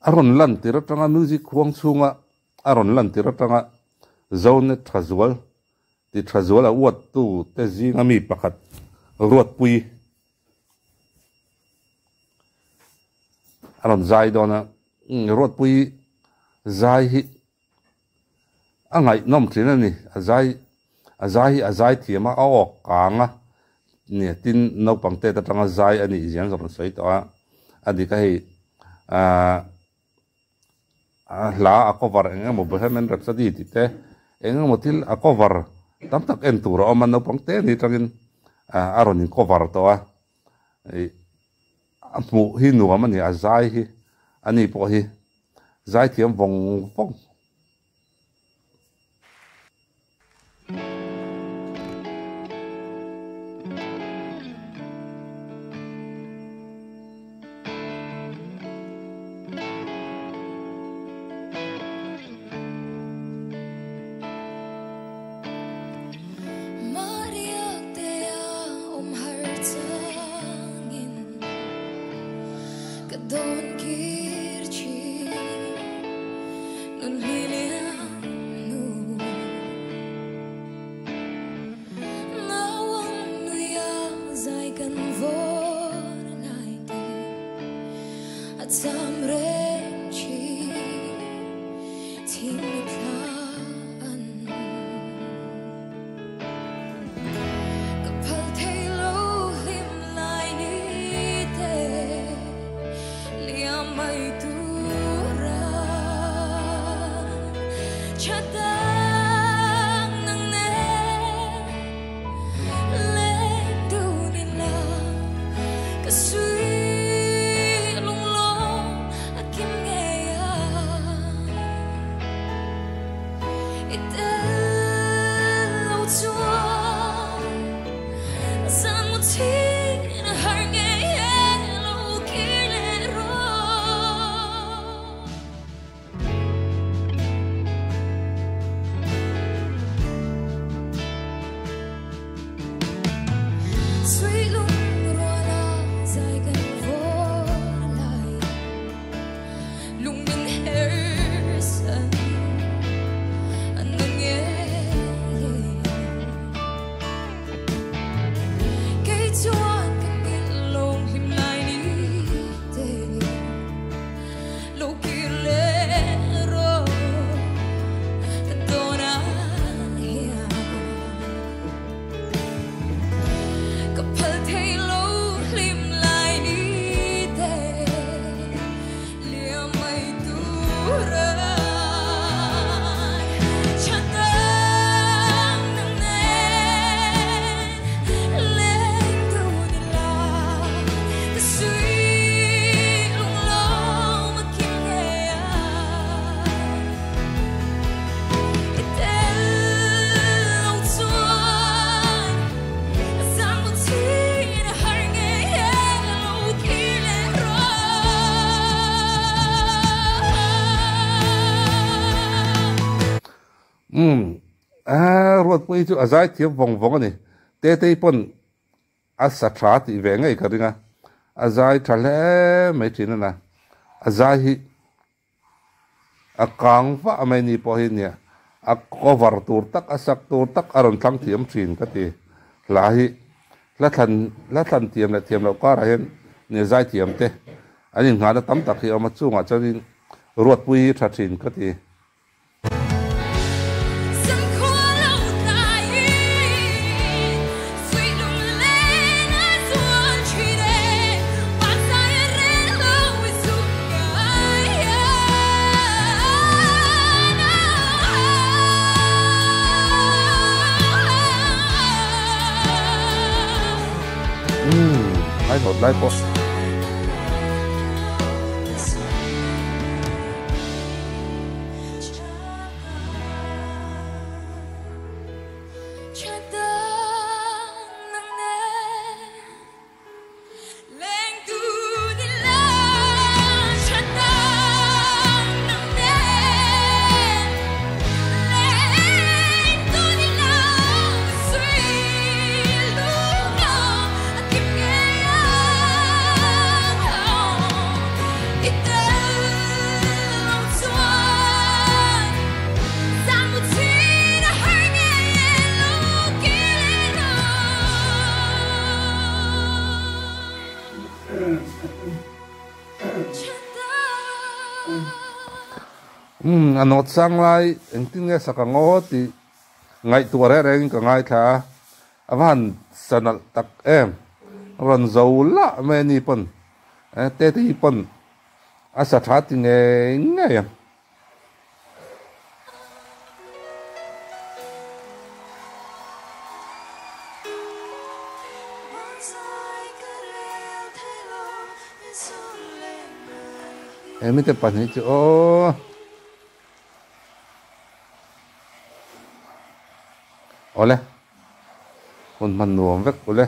aron lan tira tanga music huang chunga aron lan tira tanga Zonet Ṭhazual ti Ṭhazual a uat tu te zinga mi pakhat RUATPUII aron zai dona RUATPUII zai hi angai nom trina ni azai thiama a ok kanga ni tin no pangte ta tanga zai ani zian zon sai to adi ka hi la a cover enga mo behamen raksadi ti te enga motil a cover tam tak en tur o man no pangte ni tangin aron in cover to a mu hi nu amani azai hi ani po hi zai thiam vong vong Don't kirchi nun hilia nu nawang nuya zai kan vor nai at samren chi ting plan kapal thailo him lai ni te mai tura ṭHADANG nang ne le du ni la ka sui lung lo akim nge ya it lo chuan san mo thi na har nge RUATPUII chu azai thiam vong vong ani te pon asa tha ti ve ngai ka ringa azai thale mai thina na azai hi a kang fa mai ni po hi nia a cover tur tak asak tur tak aron thang thiam thin ka ti la hi la than thiam lo ka ra hen ni zai thiam te ani nga da tam tak hi ama chunga chanin RUATPUII tha thin ka ti lại po anot sang lai eng tin nge sakango ti ngai tu re reng ka ngai tha avan sanal tak em ron zola me ni pon te ti pon asa tha ti nge ya em mi te pan hi chu o ole con man nuông vết ole